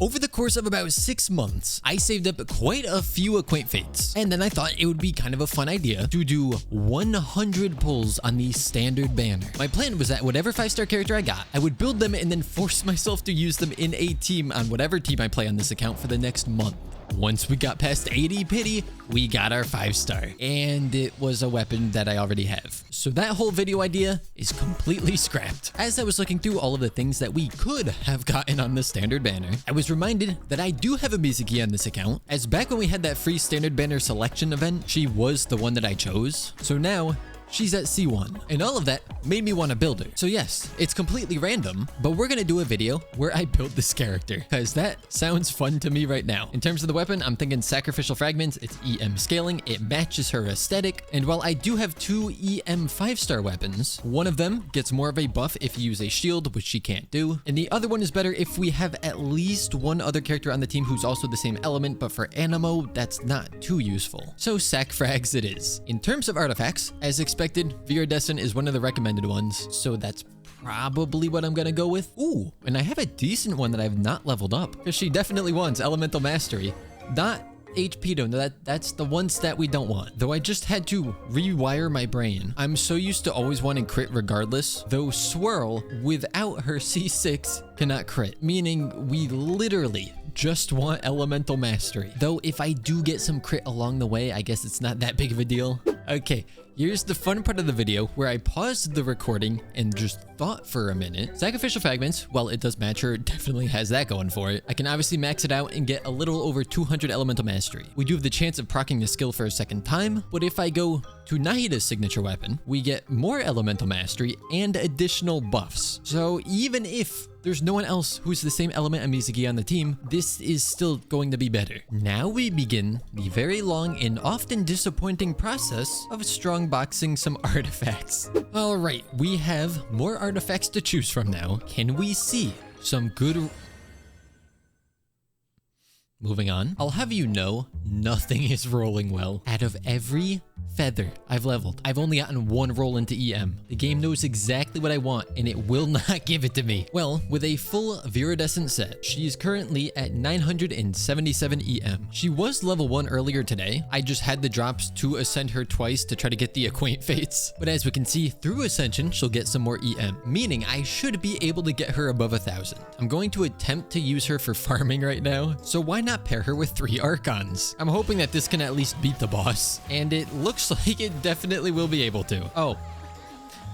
Over the course of about 6 months, I saved up quite a few acquaint fates, and then I thought it would be kind of a fun idea to do 100 pulls on the standard banner. My plan was that whatever 5-star character I got, I would build them and then force myself to use them in a team on whatever team I play on this account for the next month. Once we got past 80 pity, we got our 5-star, and it was a weapon that I already have. So that whole video idea is completely scrapped. As I was looking through all of the things that we could have gotten on the standard banner, I was reminded that I do have a Mizuki on this account, as back when we had that free standard banner selection event, she was the one that I chose. So now, she's at C1, and all of that made me want to build her. So yes, it's completely random, but we're gonna do a video where I build this character, because that sounds fun to me right now. In terms of the weapon, I'm thinking sacrificial fragments. It's EM scaling, it matches her aesthetic, and while I do have 2 EM 5-star weapons, one of them gets more of a buff if you use a shield, which she can't do, and the other one is better if we have at least one other character on the team who's also the same element, but for Animo, that's not too useful. So sac frags it is. In terms of artifacts, as expected, Viridescent is one of the recommended ones, so that's probably what I'm gonna go with. Ooh, and I have a decent one that I've not leveled up, because she definitely wants Elemental Mastery. Not HP though, that's the one stat we don't want. Though I just had to rewire my brain. I'm so used to always wanting crit regardless, though Swirl, without her C6, cannot crit, meaning we literally just want Elemental Mastery. Though if I do get some crit along the way, I guess it's not that big of a deal. Okay, here's the fun part of the video where I paused the recording and just thought for a minute. Sacrificial fragments, well, it does match her, it definitely has that going for it. I can obviously max it out and get a little over 200 elemental mastery. We do have the chance of proccing the skill for a second time, but if I go to Nahida's signature weapon, we get more elemental mastery and additional buffs. So even if there's no one else who's the same element as Mizuki on the team, this is still going to be better. Now we begin the very long and often disappointing process of strongboxing some artifacts. All right, we have more artifacts to choose from now. Can we see some good... Moving on, I'll have you know, nothing is rolling well. Out of every feather I've leveled, I've only gotten 1 roll into EM. The game knows exactly what I want, and it will not give it to me. Well, with a full Viridescent set, she is currently at 977 EM. She was level 1 earlier today. I just had the drops to ascend her twice to try to get the acquaint fates. But as we can see, through ascension, she'll get some more EM, meaning I should be able to get her above 1,000. I'm going to attempt to use her for farming right now, so why not pair her with 3 Archons? I'm hoping that this can at least beat the boss, and it looks like it definitely will be able to. Oh,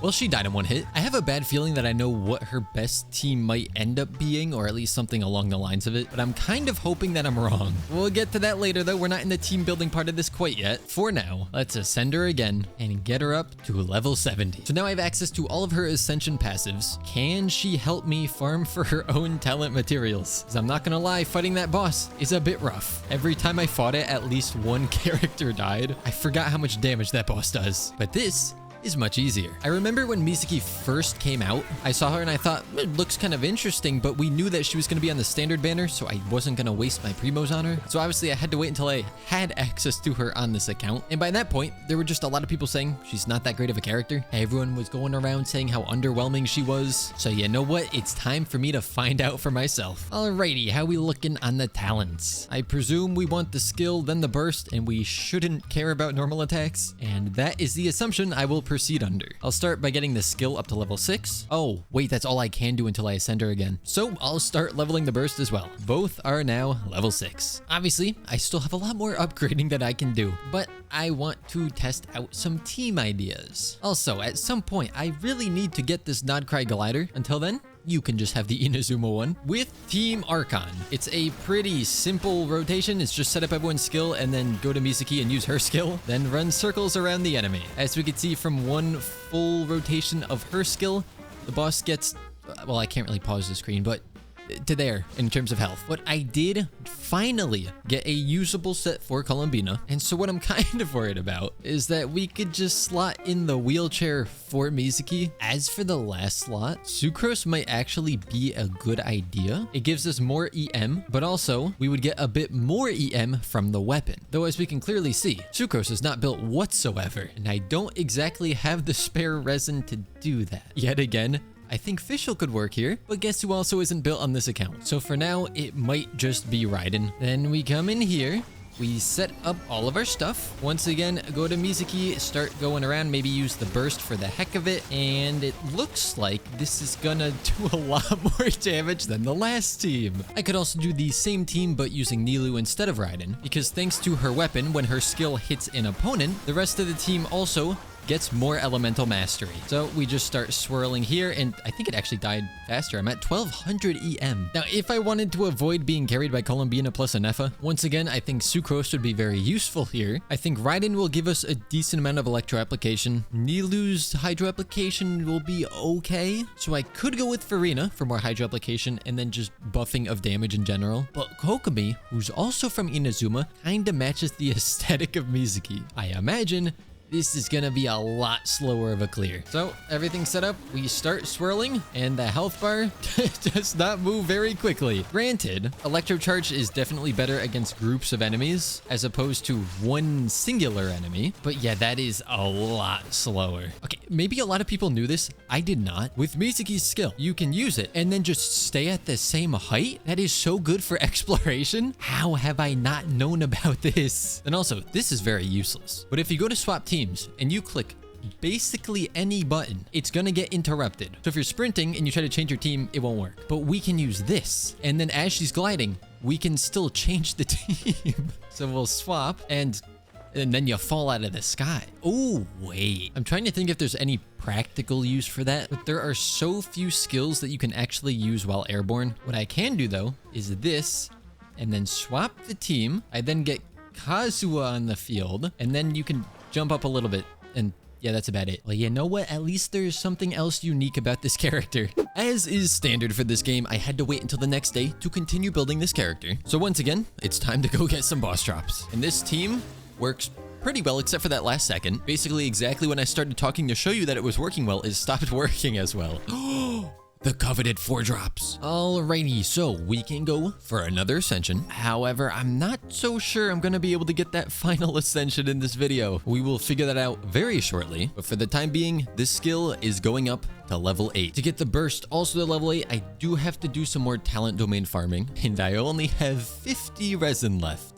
well, she died in 1 hit. I have a bad feeling that I know what her best team might end up being, or at least something along the lines of it, but I'm kind of hoping that I'm wrong. We'll get to that later though. We're not in the team building part of this quite yet. For now, let's ascend her again and get her up to level 70. So now I have access to all of her ascension passives. Can she help me farm for her own talent materials? Because I'm not gonna lie, fighting that boss is a bit rough. Every time I fought it, at least 1 character died. I forgot how much damage that boss does. But this is much easier. I remember when Mizuki first came out, I saw her and I thought, it looks kind of interesting, but we knew that she was going to be on the standard banner, so I wasn't going to waste my primos on her. So obviously I had to wait until I had access to her on this account. And by that point, there were just a lot of people saying she's not that great of a character. Everyone was going around saying how underwhelming she was. So you know what? It's time for me to find out for myself. Alrighty, how we looking on the talents? I presume we want the skill, then the burst, and we shouldn't care about normal attacks. And that is the assumption I will proceed under. I'll start by getting the skill up to level 6. Oh, wait, that's all I can do until I ascend her again. So I'll start leveling the burst as well. Both are now level 6. Obviously, I still have a lot more upgrading that I can do, but I want to test out some team ideas. Also, at some point, I really need to get this nod-krai glider. Until then, you can just have the Inazuma one with Team Archon. It's a pretty simple rotation. It's just set up everyone's skill and then go to Mizuki and use her skill, then run circles around the enemy. As we can see from 1 full rotation of her skill, the boss gets, well, I can't really pause the screen, but to there in terms of health. But I did finally get a usable set for Columbina, and so what I'm kind of worried about is that we could just slot in the wheelchair for Mizuki. As for the last slot, Sucrose might actually be a good idea. It gives us more EM, but also we would get a bit more EM from the weapon. Though as we can clearly see, Sucrose is not built whatsoever, and I don't exactly have the spare resin to do that. Yet again, I think Fischl could work here, but guess who also isn't built on this account? So for now, it might just be Raiden. Then we come in here. We set up all of our stuff. Once again, go to Mizuki, start going around, maybe use the burst for the heck of it. And it looks like this is gonna do a lot more damage than the last team. I could also do the same team, but using Nilou instead of Raiden, because thanks to her weapon, when her skill hits an opponent, the rest of the team also gets more elemental mastery. So we just start swirling here, and I think it actually died faster. I'm at 1200 EM. Now, if I wanted to avoid being carried by Columbina plus a Nefa, once again, I think Sucrose would be very useful here. I think Raiden will give us a decent amount of electro application. Nilou's hydro application will be okay. So I could go with Farina for more hydro application and then just buffing of damage in general. But Kokomi, who's also from Inazuma, kinda matches the aesthetic of Mizuki. I imagine this is gonna be a lot slower of a clear. So everything's set up, we start swirling, and the health bar does not move very quickly. Granted, Electro Charge is definitely better against groups of enemies as opposed to one singular enemy. But yeah, that is a lot slower. Okay, maybe a lot of people knew this. I did not. With Mizuki's skill, you can use it and then just stay at the same height. That is so good for exploration. How have I not known about this? And also, this is very useless. But if you go to swap teams and you click basically any button, it's gonna get interrupted. So if you're sprinting and you try to change your team, it won't work. But we can use this, and then as she's gliding, we can still change the team. So we'll swap, and then you fall out of the sky. Oh, wait. I'm trying to think if there's any practical use for that, but there are so few skills that you can actually use while airborne. What I can do, though, is this, and then swap the team. I then get Kazuha on the field, and then you can jump up a little bit, and yeah, that's about it. Well, you know what? At least there's something else unique about this character. As is standard for this game, I had to wait until the next day to continue building this character. So once again, it's time to go get some boss drops. And this team works pretty well, except for that last second. Basically, exactly when I started talking to show you that it was working well, it stopped working as well. The coveted 4 drops. Alrighty, so we can go for another ascension. However, I'm not so sure I'm gonna be able to get that final ascension in this video. We will figure that out very shortly. But for the time being, this skill is going up to level 8. To get the burst also to level 8, I do have to do some more talent domain farming. And I only have 50 resin left.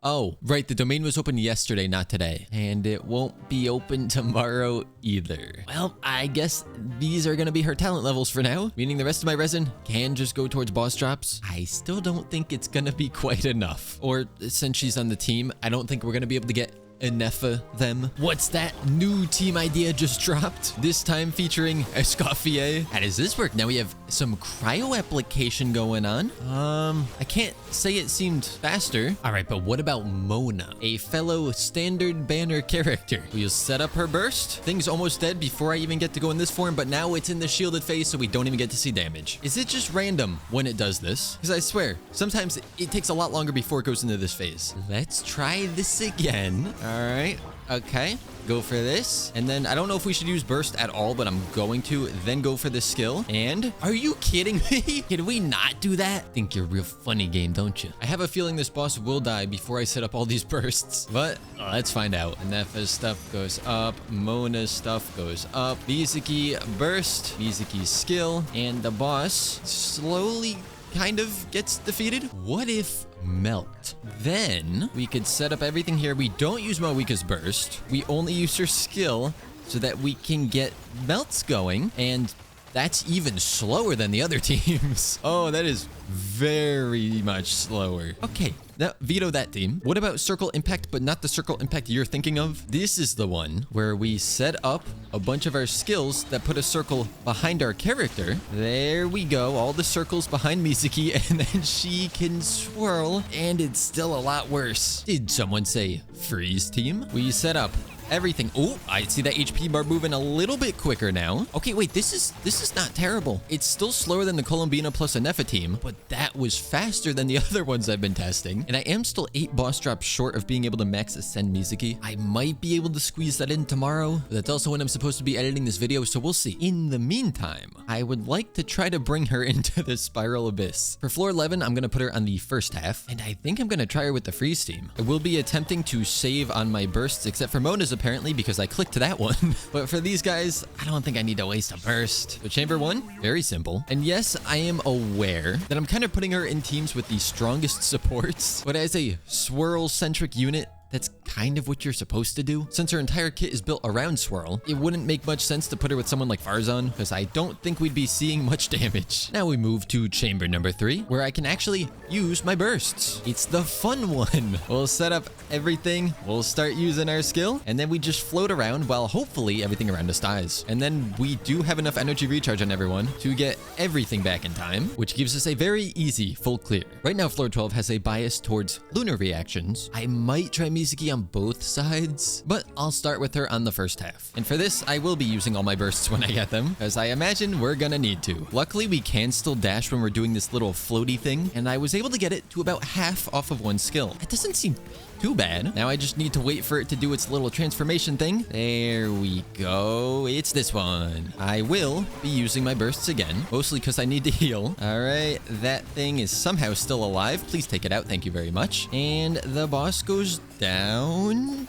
Oh, right, the domain was open yesterday, not today. And it won't be open tomorrow either. Well, I guess these are gonna be her talent levels for now, meaning the rest of my resin can just go towards boss drops. I still don't think it's gonna be quite enough. Or since she's on the team, I don't think we're gonna be able to get Enefa them. What's that new team idea just dropped? This time featuring Escoffier. How does this work? Now we have some cryo application going on. I can't say it seemed faster. All right, but what about Mona, a fellow standard banner character? We'll set up her burst. Thing's almost dead before I even get to go in this form, but now it's in the shielded phase, so we don't even get to see damage. Is it just random when it does this? Because I swear, sometimes it takes a lot longer before it goes into this phase. Let's try this again. All right, okay, go for this. And then I don't know if we should use burst at all, but I'm going to then go for the skill. And are you kidding me? Can we not do that? Think you're a real funny game, don't you? I have a feeling this boss will die before I set up all these bursts, but let's find out. Nefa's stuff goes up, Mona's stuff goes up, Mizuki burst, Mizuki's skill, and the boss slowly kind of gets defeated. What if melt? Then we could set up everything here. We don't use Moika's burst. We only use her skill so that we can get melts going, and that's even slower than the other teams. Oh, that is very much slower. Okay, now veto that team. What about Circle Impact, but not the Circle Impact you're thinking of? This is the one where we set up a bunch of our skills that put a circle behind our character. There we go, all the circles behind Mizuki, and then she can swirl, and it's still a lot worse. Did someone say freeze team? We set up everything. Oh, I see that HP bar moving a little bit quicker now. Okay, wait, this is not terrible. It's still slower than the Columbina plus Anefa team, but that was faster than the other ones I've been testing. And I am still 8 boss drops short of being able to max ascend Mizuki. I might be able to squeeze that in tomorrow, but that's also when I'm supposed to be editing this video, so we'll see. In the meantime, I would like to try to bring her into the Spiral Abyss. For floor 11, I'm gonna put her on the first half, and I think I'm gonna try her with the freeze team. I will be attempting to save on my bursts, except for Mona's apparently, because I clicked to that one. But for these guys, I don't think I need to waste a burst. So chamber 1, very simple. And yes, I am aware that I'm kind of putting her in teams with the strongest supports, but as a swirl-centric unit, that's kind of what you're supposed to do. Since her entire kit is built around Swirl, it wouldn't make much sense to put her with someone like Farzan, because I don't think we'd be seeing much damage. Now we move to chamber number 3, where I can actually use my bursts. It's the fun one. We'll set up everything, we'll start using our skill, and then we just float around while hopefully everything around us dies. And then we do have enough energy recharge on everyone to get everything back in time, which gives us a very easy full clear. Right now, floor 12 has a bias towards lunar reactions. I might try Mizuki on both sides, but I'll start with her on the first half. And for this, I will be using all my bursts when I get them, as I imagine we're gonna need to. Luckily, we can still dash when we're doing this little floaty thing, and I was able to get it to about half off of one skill. It doesn't seem too bad. Now I just need to wait for it to do its little transformation thing. There we go. It's this one. I will be using my bursts again, mostly because I need to heal. All right, that thing is somehow still alive. Please take it out. Thank you very much. And the boss goes down.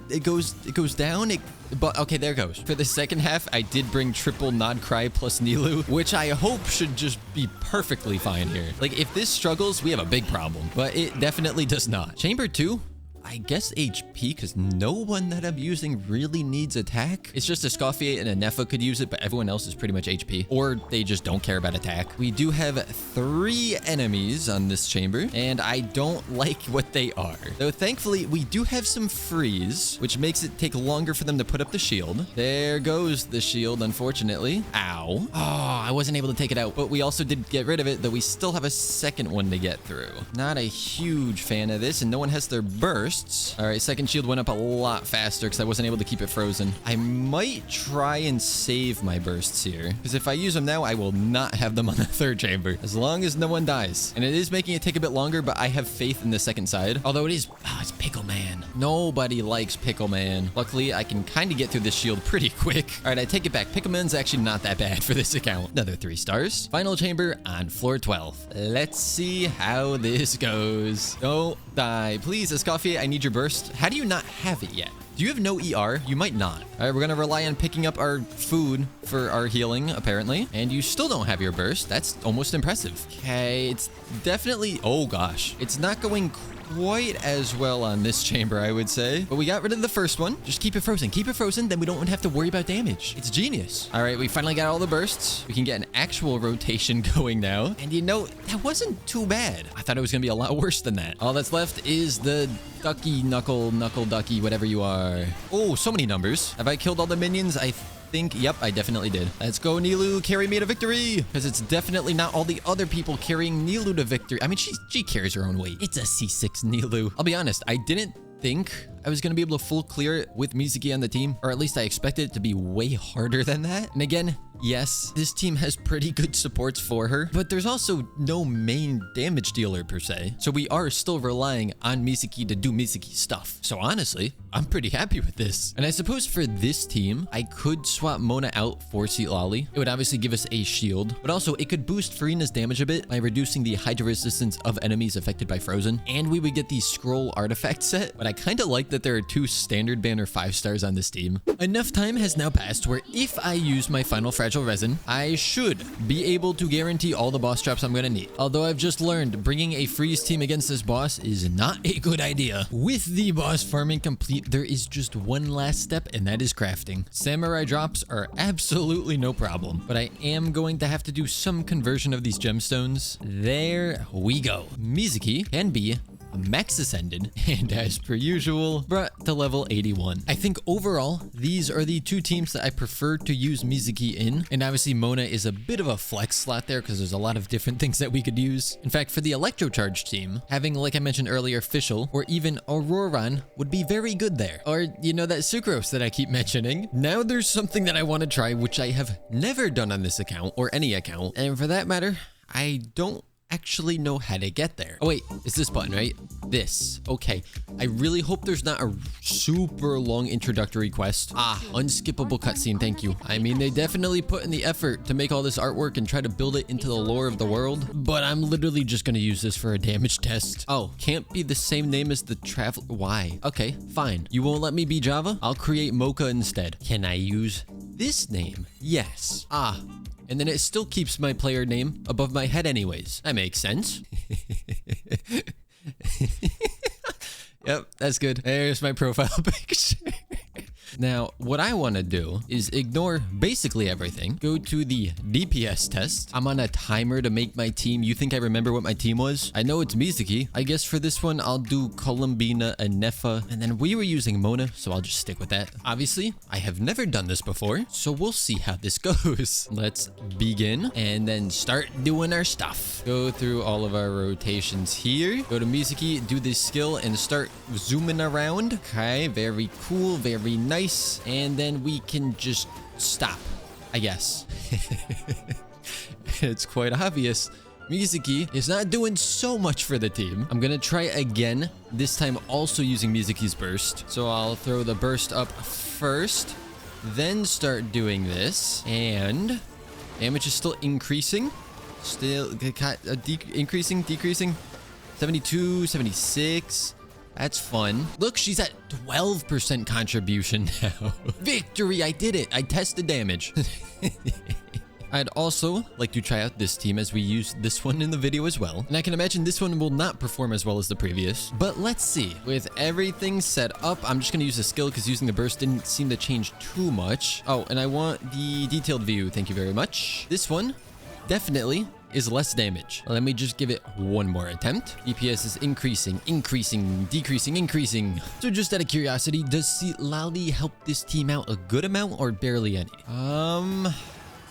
It goes down. But okay, there it goes. For the second half, I did bring triple nod-krai plus Nilou, which I hope should just be perfectly fine here. Like, if this struggles, we have a big problem, but it definitely does not. Chamber 2, I guess HP, because no one that I'm using really needs attack. It's just a Scoffiate and a Nefa could use it, but everyone else is pretty much HP, or they just don't care about attack. We do have 3 enemies on this chamber, and I don't like what they are. Though thankfully, we do have some freeze, which makes it take longer for them to put up the shield. There goes the shield, unfortunately. Ow. Oh, I wasn't able to take it out, but we also did get rid of it, though we still have a second one to get through. Not a huge fan of this, and no one has their burst. All right, second shield went up a lot faster because I wasn't able to keep it frozen. I might try and save my bursts here, because if I use them now, I will not have them on the third chamber, as long as no one dies. And it is making it take a bit longer, but I have faith in the second side. Although it is, it's Pickle Man. Nobody likes Pickle Man. Luckily, I can kind of get through this shield pretty quick. All right, I take it back. Pickle Man's actually not that bad for this account. Another 3 stars. Final chamber on floor 12. Let's see how this goes. Don't die. Please, Escoffier, I need your burst. How do you not have it yet? Do you have no ER? You might not. All right, we're gonna rely on picking up our food for our healing, apparently. And you still don't have your burst. That's almost impressive. Okay, it's definitely... Oh, gosh. It's not going quite as well on this chamber, I would say. But we got rid of the first one. Just keep it frozen. Keep it frozen, then we don't have to worry about damage. It's genius. All right, we finally got all the bursts. We can get an actual rotation going now. And you know, that wasn't too bad. I thought it was gonna be a lot worse than that. All that's left is the ducky knuckle ducky, whatever you are. Oh, so many numbers. Have I killed all the minions? I think, yep, I definitely did. Let's go, Nilou. Carry me to victory. Because it's definitely not all the other people carrying Nilou to victory. I mean, she carries her own weight. It's a C6 Nilou. I'll be honest, I didn't think I was going to be able to full clear it with Mizuki on the team, or at least I expected it to be way harder than that. And again, yes, this team has pretty good supports for her, but there's also no main damage dealer per se. So we are still relying on Mizuki to do Mizuki stuff. So honestly, I'm pretty happy with this. And I suppose for this team, I could swap Mona out for Citlali. It would obviously give us a shield, but also it could boost Farina's damage a bit by reducing the Hydra resistance of enemies affected by Frozen. And we would get the scroll artifact set, but I kind of like that there are 2 standard banner 5 stars on this team. Enough time has now passed where if I use my final fragile resin, I should be able to guarantee all the boss traps I'm going to need. Although I've just learned bringing a freeze team against this boss is not a good idea. With the boss farming complete, there is just one last step, and that is crafting. Samurai drops are absolutely no problem, but I am going to have to do some conversion of these gemstones. There we go. Mizuki can be max ascended, and as per usual, brought to level 81. I think overall, these are the 2 teams that I prefer to use Mizuki in, and obviously Mona is a bit of a flex slot there because there's a lot of different things that we could use. In fact, for the Electrocharge team, having, like I mentioned earlier, Fischl or even Auroran would be very good there. Or, you know, that Sucrose that I keep mentioning. Now there's something that I want to try, which I have never done on this account, or any account, and for that matter, I don't actually know how to get there. Oh wait, it's this button, right? This. Okay. I really hope there's not a super long introductory quest. Unskippable cutscene, thank you. I mean, they definitely put in the effort to make all this artwork and try to build it into the lore of the world, but I'm literally just gonna use this for a damage test. Oh, can't be the same name as the traveler. Why? Okay, fine. You won't let me be Java? I'll create Mocha instead. Can I use this name? Yes. And then it still keeps my player name above my head anyways. That makes sense. Yep, that's good. There's my profile picture. Now, what I want to do is ignore basically everything. Go to the DPS test. I'm on a timer to make my team. You think I remember what my team was? I know it's Mizuki. I guess for this one, I'll do Columbina and Nefa. And then we were using Mona, so I'll just stick with that. Obviously, I have never done this before, so we'll see how this goes. Let's begin and then start doing our stuff. Go through all of our rotations here. Go to Mizuki, do this skill, and start zooming around. Okay, very cool, very nice. And then we can just stop, I guess. It's quite obvious. Mizuki is not doing so much for the team. I'm gonna try again, this time also using Mizuki's burst. So I'll throw the burst up first, then start doing this. And damage is still increasing. Still increasing, decreasing. 72, 76. That's fun. Look, she's at 12% contribution now. Victory, I did it. I tested damage. I'd also like to try out this team as we use this one in the video as well. And I can imagine this one will not perform as well as the previous. But let's see. With everything set up, I'm just going to use a skill because using the burst didn't seem to change too much. Oh, and I want the detailed view. Thank you very much. This one definitely is less damage. Let me just give it one more attempt. DPS is increasing, decreasing, increasing. So just out of curiosity, does Lali help this team out a good amount or barely any?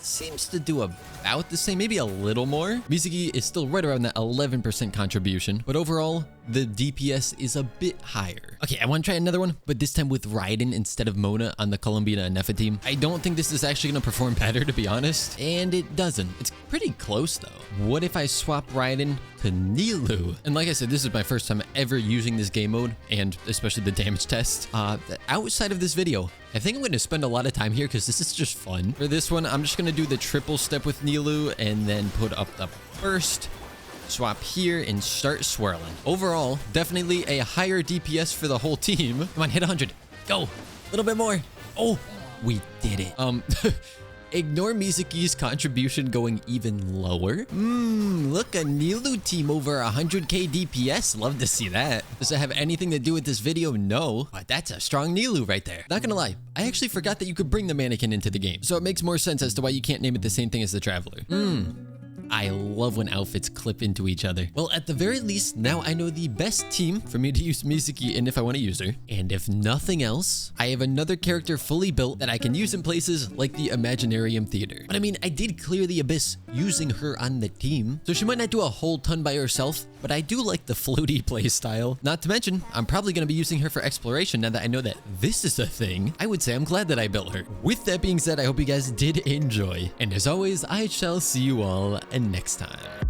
Seems to do about the same, maybe a little more. Mizuki is still right around that 11% contribution, but overall, the DPS is a bit higher. Okay, I want to try another one, but this time with Raiden instead of Mona on the Columbina and Nefa team. I don't think this is actually going to perform better, to be honest, and it doesn't. It's pretty close, though. What if I swap Raiden to Nilou? And like I said, this is my first time ever using this game mode, and especially the damage test. Outside of this video, I think I'm going to spend a lot of time here because this is just fun. For this one, I'm just going to do the triple step with Nilou and then put up the burst, swap here, and start swirling. Overall, definitely a higher DPS for the whole team. Come on, hit 100. Go. A little bit more. Oh, we did it. Ignore Mizuki's contribution going even lower. Look, a Nilou team over 100k DPS. Love to see that. Does it have anything to do with this video? No, but that's a strong Nilou right there. Not gonna lie, I actually forgot that you could bring the mannequin into the game, so it makes more sense as to why you can't name it the same thing as the Traveler. I love when outfits clip into each other. Well, at the very least, now I know the best team for me to use Mizuki in if I want to use her. And if nothing else, I have another character fully built that I can use in places like the Imaginarium Theater. But I mean, I did clear the Abyss using her on the team, so she might not do a whole ton by herself, but I do like the floaty playstyle. Not to mention, I'm probably going to be using her for exploration now that I know that this is a thing. I would say I'm glad that I built her. With that being said, I hope you guys did enjoy. And as always, I shall see you all next time.